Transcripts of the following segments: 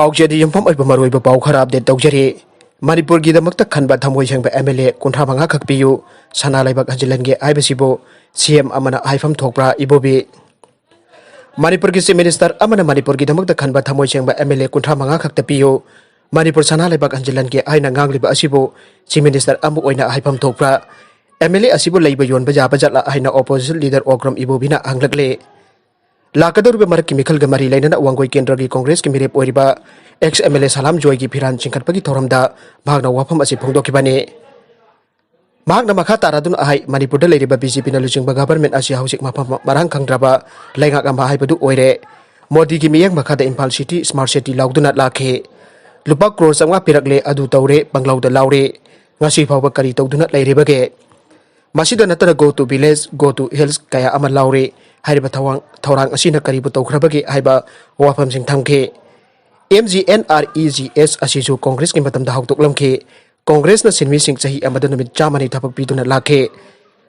पाउचेदी यमफम ओइब मरोइब पाउ खरा अपडेट तौजरी मणिपुर की दमकता खनबा थमोइ सेंबा एमएलए कुंठा मंगा खकपियु सना लाइबक हजिलनगे आइबसिबो सीएम अमना आइफम थोकप्रा इबोबी मणिपुर की चीफ मिनिस्टर अमना मणिपुर की दमकता खनबा थमोइ सेंबा एमएलए कुंठा मंगा खकतपियु मणिपुर सना लाइबक हजिलनगे आइना ngangliba asibo चीफ मिनिस्टर अमु ओइना आइफम थोकप्रा एमएलए asibo लैबा योनबा जाबा जला आइना ऑपोजिशन लीडर ओग्रम इबोबीना हंगलकले लाकदरुबे मरक की मिखल गमरी लेना वांगोई केंद्र की कांग्रेस की मिरेप ओरिबा एक्स एमएलए सलाम जोई की फिरान चिंखटपगी थोरमदा भागना वाफम असि फोंदोखिबाने भागना मखा तारादुन आहाई मणिपुरदा लेरिबा बीजेपी ना लुचिंगबा गवर्नमेंट असि हाउसिक मफम मरांग खंगद्राबा लैंगाक अमा हाइबदु ओइरे मोदी की मियंग मखादा इम्फाल सिटी स्मार्ट सिटी लाउदुना लाखे लुपा क्रोर चंगा पिरकले अदु तौरे बंगलाउदा लाउरे ngasi फावबा करी तौदुना लेरिबगे मसिदा नतरा go to village go to hills कया अमा लाउरे हाइरिबा थौरांग असिना करीबु तौखरबगे हाइबा वाफम सिंग थमखे MGNREGS असिजु कांग्रेस की मतम हाउतोकलमखे कांग्रेस न सिनमी सिंह चाही अमद नुमित चामनी थबक पीदुना लाखे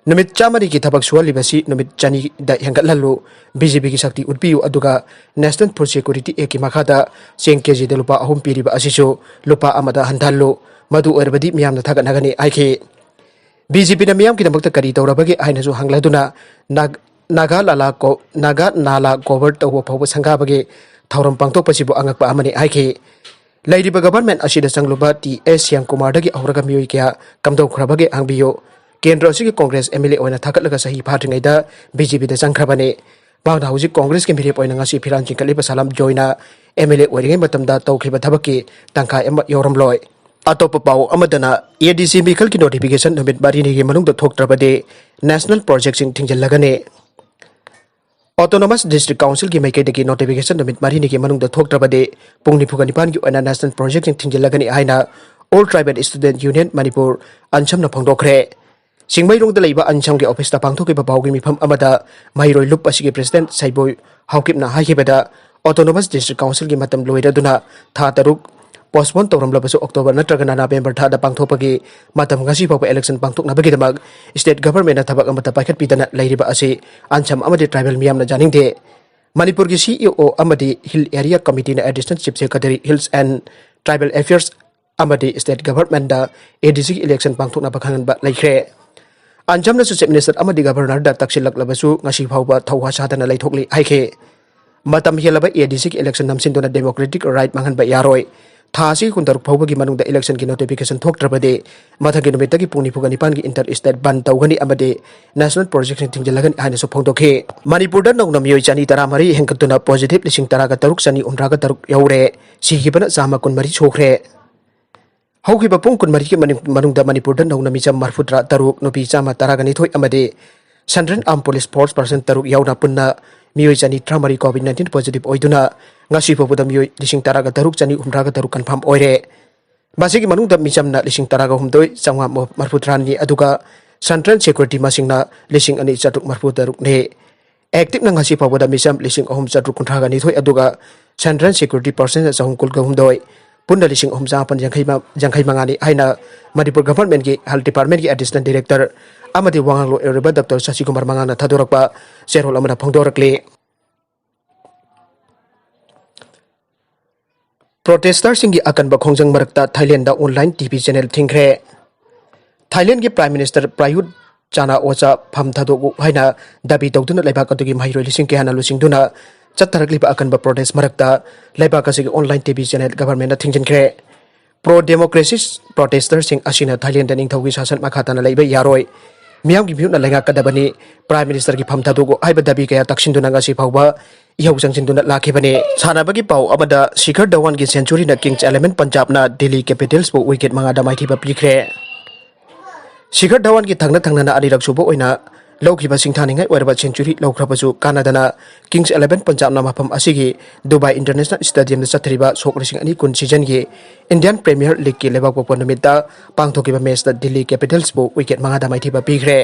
नुमित चामनी की थबक सुवलिबसी नुमित चनी द हेंगतलल्लु बीजेपी की शक्ति उद्पियु अदुगा नेशनल फूड सिक्योरिटी एक्ट की मखादा सेंग केजी द लुपा अहुम पीरिबा असिजु लुपा अमदा हंथल्लु मधु ओरबदी मियाम न थगनगनी आइखे बीजेपी न मियाम की नमक करी तौरबगे आइनजु हंगलदुना नागा नाला कोवर तव फव संगाबगे थौरम पांगथोकपसिबु अंगकपा अमने आइखे लैरिबा गवर्नमेंट असिदा संगलुबा TS श्याम कुमार दगी औरगा मियोइ क्या कमदौखरबगे आंबियो केंद्र असिगी कांग्रेस एमएलए ओइना थाकटलगा सही फाट्रिङैदा बीजेपी दा चंख्रबने बावदा हौजिक कांग्रेस के मिरेप ओइना ngasi फिरान चिंकलिबा सलाम जोइना एमएलए ओइरिङै मतमदा तौखिबा थबकि तंखाय अमा यौरमलोय अतोप पाउ अमदना ADC मिखल की नोटिफिकेशन नुमित बारिनी की मनुंग थोकत्रबदे नेशनल प्रोजेक्ट सिंग थिंजलगने ऑटोनोमस डिस्ट्रिक्ट काउंसिल की मैकेद की नोटिफिकेशन नुमित मारिनी की मनुंग थोकत्रबदे पुंग निफुगा निपान की ओना नेशनल प्रोजेक्ट सिंग थिंजलगने आइना all tribal student union Manipur अंशम न फोंदोखरे सिंगमैरोंग द लैबा अंशम के ऑफिस ता पांगथोकिबा पाउगी मिफम अमदा माहिरोय लुप असिगे प्रेसिडेंट साइबोय हाउकिपना हाइबदा ऑटोनोमस डिस्ट्रिक्ट काउंसिल की मतम लोइरदुना था तरुक पोस्टपोन तौरमलबसु अक्टोबर नत्रगना नवेम्बर थादा पांगथोपगी मतम ngasi फाव इलेक्शन पांगथोकनबगीदमक स्टेट गवर्नमेंट थबक अमता पाइखटपीदना लैरिबा असे अंशम अमदि ट्राइबल मियामना जानिंगदे मणिपुर की CEO अमदि हिल एरिया कमिटी ना additional chief secretary hills and tribal affairs अमदि स्टेट गवर्नमेंट दा ADC इलेक्शन पांगथोकनबा खनबा लैख्रे अंशमना चीफ मिनिस्टर अमदि गवर्नर दा तक्सिलकलबसु ngasi फावबा थौहा सादना लैथोकली हाइखे मतम हेलबा ADC इलेक्शन नमसिनदोना डेमोक्रेटिक राइट मांगनबा यारोय थासी कुंतरुक फाउबगी मनुंगदा इलेक्शन की नोटिफिकेशन थोकत्रबदे मथगी नुमितगी पुंग निफुगा निपान की इंटर स्टेट बन तौगनी अमदे नेशनल प्रोजेक्ट थिंजलगन हाइनसु फोंदोखे मणिपुरदा नौना मियोइ चानी तरामरी हेंकतुना पॉजिटिव लिसिंग तरागा तरुक चानी उमरागा तरुक यौरे सिगिबना चामा कुनमरी सोखरे हौगिबा पुंग कुनमरी के मनुंगदा मणिपुरदा नौना मिचम मरफुद्रा तरुक नुपी चामा तरागा निथोय अमदे central arm police force person तरुक यौना पुन्ना मियोइ चानी ट्रामरी कोविड-19 पॉजिटिव ओइदुना ngasi fobuda mioi lising taraga taruk chani umraga taruk confirm oire masigi manungda michamna lising taraga humdoi changwa marfuthran ni aduga central security masingna lising ani chatuk marfu taruk ne active na ngasi fobuda micham lising ahum chatuk kunthraga ni thoi aduga central security person chahum kulga humdoi punna lising ahum japan jangkhai mangani aina manipur government ki health department ki additional director amadi wanglo ereba dr Shashi Kumar mangana thadorakpa serhol amana phongdorakle protester Singh की अकनब खोंजंग मरकता Thailand दा online TV channel थिंग्रे Thailand के prime minister प्रायुत चाना Ocha फम थादोगु हाइना दाबी तौदुना लेबाक अदुगी माहिरोय लिसिंग के हाना लुसिंगदुना चत्तरकलिबा अकनब protest मरकता लेबाक असिगे ऑनलाइन टीवी चैनल गवर्नमेंट थिंजनख्रे प्रो डेमोक्रेसी प्रोटेस्टर सिंह असिना थाईलैंड निंगथौगी शासन मखाताना लेबा यारोय मियाम की भ्यूना लेंगा कदबनी प्राइम मिनिस्टर की फम थादोगु हाइबा दाबी कया तक्सिंदुना ngasi फावबा इहौ संचिंदुना लाखिबने सानाबगी पाउ अमदा शिखर धवन की सेंचुरी ना किंग्स 11 पंजाब ना दिल्ली कैपिटल्स बो विकेट मंगा दमाइथिबा पिख्रे शिखर धवन की थंगना थंगना ना अनिरक सुबो ओइना लौखिबा सिंथानिंgai ओरबा सेंचुरी लौख्रबसु कानादाना किंग्स 11 पंजाब ना मफम असिगी दुबई इंटरनेशनल स्टेडियम दा चथरिबा सोकलिसिंग अनि कुन सीजन की इंडियन प्रीमियर लीग की लेबाक पोपन निमित्ता पांगथोकिबा मैच दा दिल्ली कैपिटल्स बो विकेट मंगा दमाइथिबा पिख्रे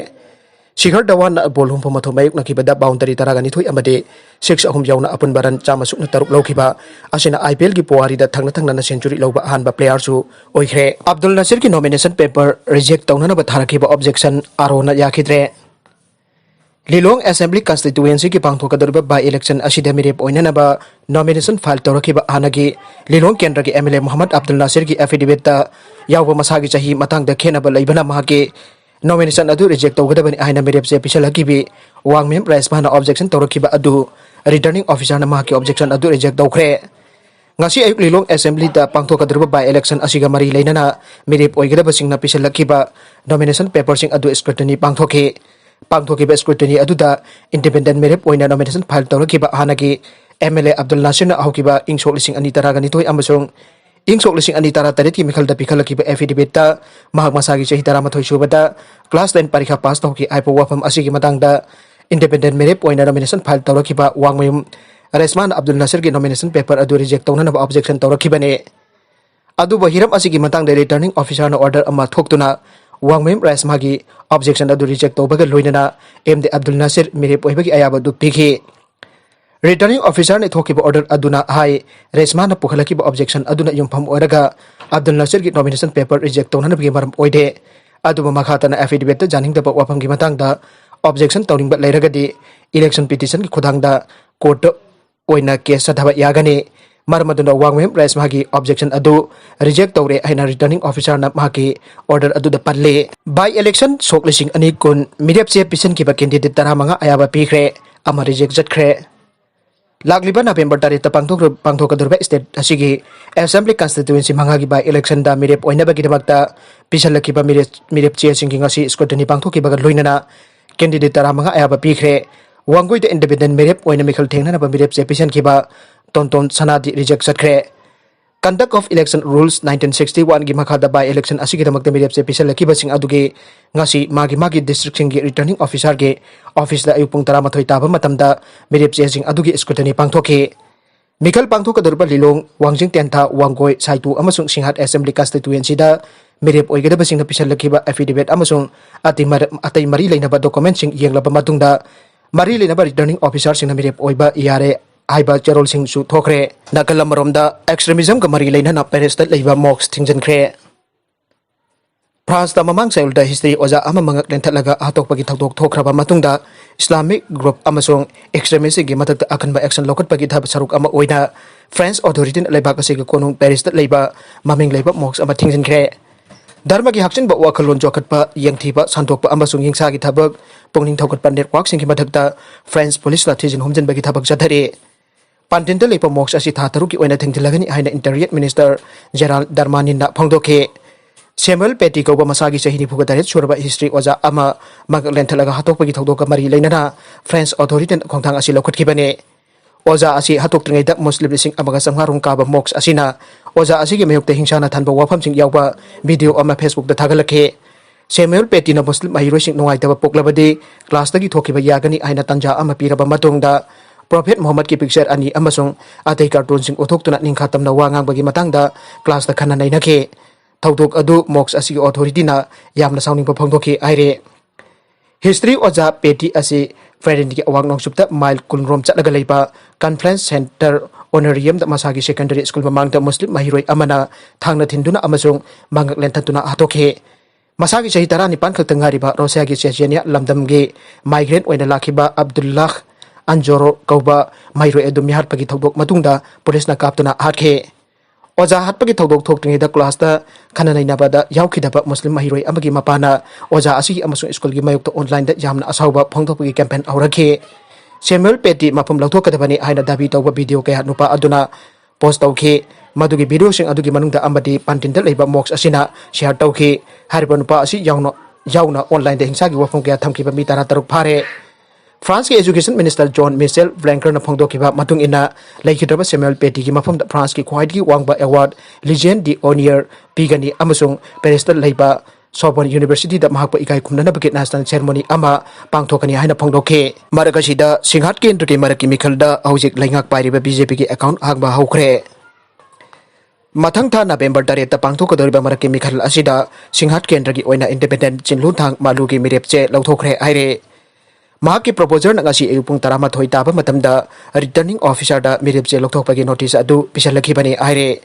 शिखर धवन बॉल हुम फमथो मायुक नखिबदा बाउंड्री तरागानी थोय अमदे 6 अहुम यावना अपन बरन चामा सुकना तरुक लौखिबा असिना IPL की पोवारी दा थंगना थंगना सेंचुरी लौबा अहानबा प्लेयर सु ओइख्रे अब्दुल नसीर की नॉमिनेशन पेपर रिजेक्ट तौनना थारखिबा ऑब्जेक्शन आरोना याखिद्रे Lilong Assembly Constituency ki pangthokadorba by election asida mirep oinanaba nomination file tawrakiba hanagi Lilong Kendra ki MLA Muhammad Abdul Nasir ki affidavit ta yawba masagi chahi matangda khenaba leibana mahaki nomination adu reject tawgadabani aina mirep se pisalakibi wangmem raismana objection tawrakiba adu returning officer na mahaki objection adu reject tawkhre ngasi ayuk Lilong Assembly ta pangthokadorba by election asiga mari leinana mirep oigadaba singna pisalakiba nomination paper sing adu scrutiny pangthoki pangthokiba scrutiny aduda independent merep oina nomination file tawrakiba hanagi MLA Abdul Nasir na ahokiba ingsok lising ani taraganitoy amasong ingsok lising ani tara tarit ki mikhalda pikhalakiba affidavit ta mahak masagi chahi taramathoi subada class 10 parikha pass tawki aipo wafam asigi matangda independent merep oina nomination file tawrakiba wangmayum Resman Abdul Nasir ki nomination paper adu reject tawna objection tawrakibane adu bahiram asigi matangda returning officer na order ama thoktuna wangmem raismagi objection adu reject tawbaga loinana MD Abdul Nasir mirep oibagi ayaba du piki returning officer ne thokiba order aduna hai resmana pukhalaki objection aduna yumpham oraga Abdul Nasir ki nomination paper reject tawna bigi maram oide adu makhatana affidavit janing da wafam gi matangda objection tawning ba leiragadi election petition ki khudangda court oina case sadhaba yagani Marmaduna wangmem raismagi objection adu reject tawre aina returning officer na mahaki order adu da palle by election sok lising ani kun mirep che pisen ki ba candidate taramanga ayaba pikre ama reject jatkre lagliba November tarit ta pangthokadurba state asigi assembly constituency mangagi by election da mirep oina ba gidamakta pisalaki ba mirep che singing asi scrutiny pangthoki ba loinana candidate taramanga ayaba pikre wangoi the independent mirep oina mikhal thengna na ba mirep che pisen ki ba tonton sanadi reject sakre conduct of election rules 1961 gi makhada by election asigi damakta mirep se pisal ki basing aduge ngasi magi district singi returning officer ge office la ayupung taramathoi taba matamda mirep se sing aduge scrutiny pangthoki mikhal pangthok kadurba Lilong wangjing tenta wangoi saitu amasung singhat assembly constituency da mirep oigada basing na pisal ki ba affidavit amasung atai mari leina ba document sing yenglaba matungda mari leina ba returning officer sing na mirep oiba yare Aiba Charol Singh Su Thokre Nakalamromda extremism ka mari leina na Paris ta leiba mox thingjankre France ta mamang sailda history oja ama mangak lentalaga atok pagi thokdok thokraba matungda Islamic group amasong extremist gi matak akanba action lokat pagi thab saruk ama oina French authority leiba ka sege konung Paris ta leiba maming leiba mox ama thingjankre Dharma gi hakchen ba wakalon jokatpa yangthiba santokpa amasong hingsa gi thabak pongning thokatpa network singki matakta French police la thijin homjen bagi thabak jathare Pantinda lepa mox asi thataru ki oina thengtilagani haina interior minister Gerald Darmanin na phangdoke Samuel Petty ko ba masagi sa hinipuga daret surba history oja ama maglentalaga hatok pagi thokdoka mari leinana French authority khongthang asi lokhat kibane oja asi hatok tringai da muslim lising amaga samharung ka ba mox asina oja asi gi mehukte hingsana thanba wafam sing yawba video ama Facebook da thagalake Samuel Petty na muslim mahiro sing nongai da poklabadi class tagi thokiba yagani aina tanja ama piraba matungda Prophet Muhammad ki picture ani amasong atay cartoon sing uthok tuna ning khatam na wangang bagi matangda class ta khana nai nake thaudok adu mox asigi authority na yamna sounding paphangdoki aire history oja Petty asi friend ki awang nong supta mile kunrom chatlaga leiba conference center honorarium da masagi secondary school mamang da muslim mahiroi amana thangna thinduna amasong mangak lenthatuna atokhe masagi chahitara ni pan khakta ngari ba Rosia gi chechenia lamdam ge migrant oina lakhiba Abdullah Anjoro kauba mairo edu mihar pagi thokdok matungda police na kaptuna hakhe oja hat pagi thokdok thoktingi da class ta khana naina bada yaukidaba muslim mahiroi amagi mapana oja asigi amasung school gi mayuk to online da jamna asauba phongthok pagi campaign aurakhe Samuel Petty mapum lauthok kadabani haina dabi tawba video kaya nupa aduna post tawkhe madugi video sing adugi manungda amadi pantinda leiba mox asina share tawkhe hariba nupa asi yauna online da hingsa gi wafong kaya thamkiba mi tara taruk phare France ki Education Minister John Michel Blanquer na phongdokiba matung ina laikhidraba Samuel Petty ki mafam France ki khwaidgi wangba award Legion d'Honneur pigani amasung Paris ta leiba Sorbonne University da mahakpa ikai kumnana bagi national ceremony ama pangthokani haina phongdokhe marakasida singhat kendra ki maraki mikhalda hojik laingak pairiba BJP ki account hagba haukre Mathang tha November tarit ta pangthokadoriba maraki mikhal asida singhat kendra ki oina independent chinlu thang malu ki mirepche lauthokre aire Mahaki proposal na ngasi ayupung taramathoi taba matamda returning officer da mirepche lokthokpagi notice adu pisalakibani aire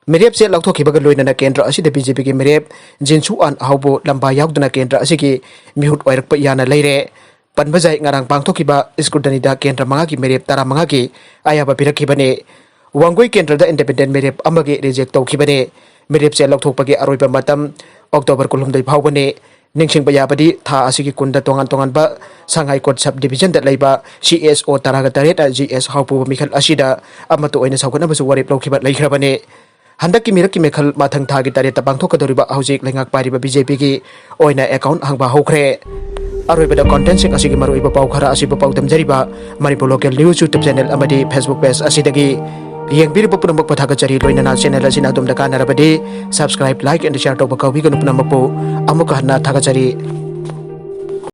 mirepche lokthokhibaga loinana kendra asida BJP ki mirep jinsu an ahbo lamba yauduna kendra asigi mihut oirakpa yana leire Panbajai ngarang pangthokiba Scrutiny-da kendra mangagi merep tara mangagi ayaba pirakibane. Wangoi kendra da independent merep amagi reject tawkibane. Merep se lokthokpagi aroiba matam October 12 phawbane. Ningsingba yabadi tha asigi kunda tongan ba Shanghai Court Sub Division da leiba CSO taraga taret GS haupu mikhal asida amato oina saukana basu warip lokhiba leikrabane. Handaki miraki mekhal mathang thagi tareta pangthokadoriba haujik lengak pariba BJP gi oina account hangba hokre. Aroibada content sing asigi maruiba pau khara asiba pau tamjariba Manipur Local News YouTube channel amadi Facebook page asidagi yengbiriba punamak pathagachari loinana channel asina adom da kanarabadi subscribe like and share tawba kawbi ganu punamakpo amuka hanna thagachari.